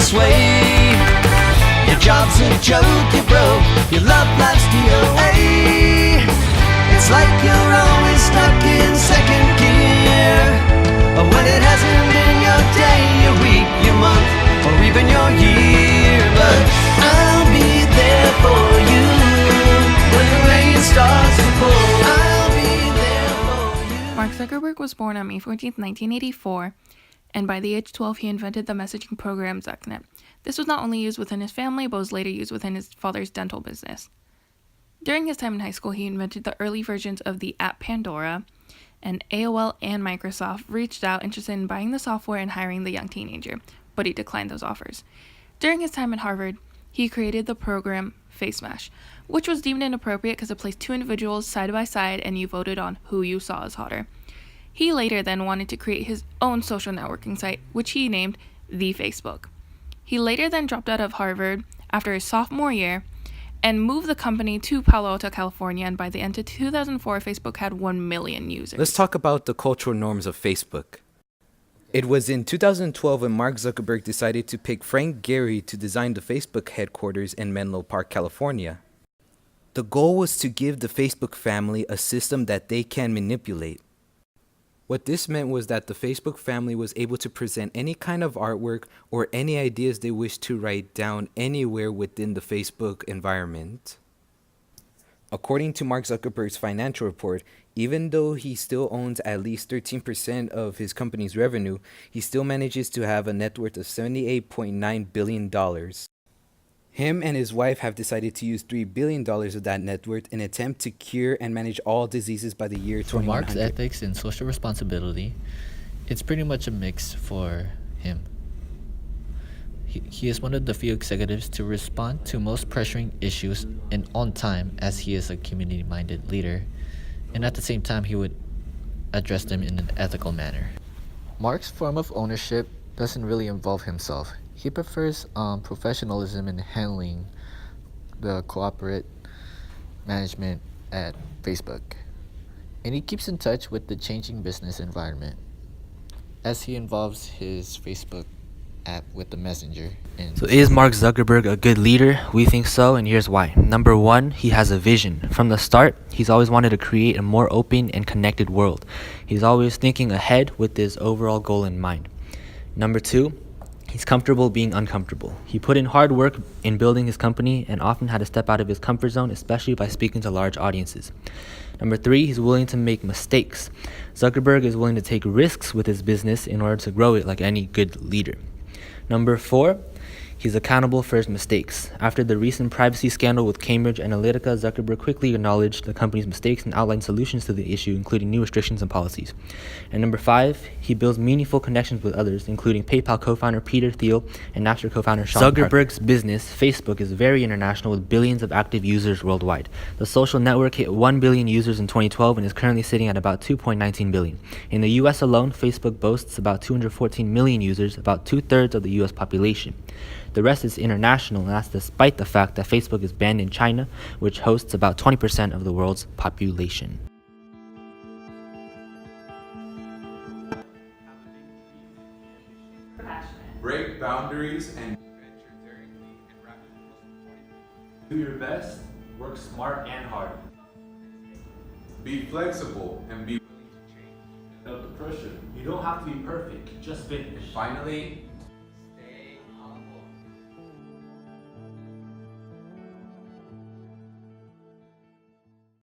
this way. Your job's a joke, you're broke, your love life's DOA. It's like you're always stuck in second gear, when it hasn't been your day, your week, your month, or even your year. But I'll be there for you when the rain starts to pour. I'll be there for you. Mark Zuckerberg was born on May 14, 1984, and by the age of 12 he invented the messaging program ZuckNet. This was not only used within his family, but was later used within his father's dental business. During his time in high school, he invented the early versions of the app Pandora, and AOL and Microsoft reached out interested in buying the software and hiring the young teenager, but he declined those offers. During his time at Harvard, he created the program FaceMash, which was deemed inappropriate because it placed two individuals side by side and you voted on who you saw as hotter. He later then wanted to create his own social networking site, which he named The Facebook. He later then dropped out of Harvard after his sophomore year and moved the company to Palo Alto, California, and by the end of 2004, Facebook had 1 million users. Let's talk about the cultural norms of Facebook. It was in 2012 when Mark Zuckerberg decided to pick Frank Gehry to design the Facebook headquarters in Menlo Park, California. The goal was to give the Facebook family a system that they can manipulate. What this meant was that the Facebook family was able to present any kind of artwork or any ideas they wished to write down anywhere within the Facebook environment. According to Mark Zuckerberg's financial report, even though he still owns at least 13% of his company's revenue, he still manages to have a net worth of $78.9 billion. Him and his wife have decided to use $3 billion of that net worth in an attempt to cure and manage all diseases by the year 2100. For Mark's ethics and social responsibility, it's pretty much a mix for him. He is one of the few executives to respond to most pressuring issues and on time, as he is a community-minded leader, and at the same time he would address them in an ethical manner. Mark's form of ownership doesn't really involve himself. He prefers professionalism in handling the corporate management at Facebook. And he keeps in touch with the changing business environment as he involves his Facebook app with the messenger. So is Mark Zuckerberg a good leader? We think so, and here's why. Number one, he has a vision. From the start, he's always wanted to create a more open and connected world. He's always thinking ahead with his overall goal in mind. Number two, he's comfortable being uncomfortable. He put in hard work in building his company and often had to step out of his comfort zone, especially by speaking to large audiences. Number three, he's willing to make mistakes. Zuckerberg is willing to take risks with his business in order to grow it like any good leader. Number four, he's accountable for his mistakes. After the recent privacy scandal with Cambridge Analytica, Zuckerberg quickly acknowledged the company's mistakes and outlined solutions to the issue, including new restrictions and policies. And number five, he builds meaningful connections with others, including PayPal co-founder Peter Thiel and Napster co-founder Sean Zuckerberg's business, Facebook, is very international with billions of active users worldwide. The social network hit 1 billion users in 2012 and is currently sitting at about 2.19 billion. In the US alone, Facebook boasts about 214 million users, about 2/3 of the US population. The rest is international, and that's despite the fact that Facebook is banned in China, which hosts about 20% of the world's population. Break boundaries and Do your best, work smart and hard. be flexible and be willing to change. Without the pressure. You don't have to be perfect, just finish. Finally,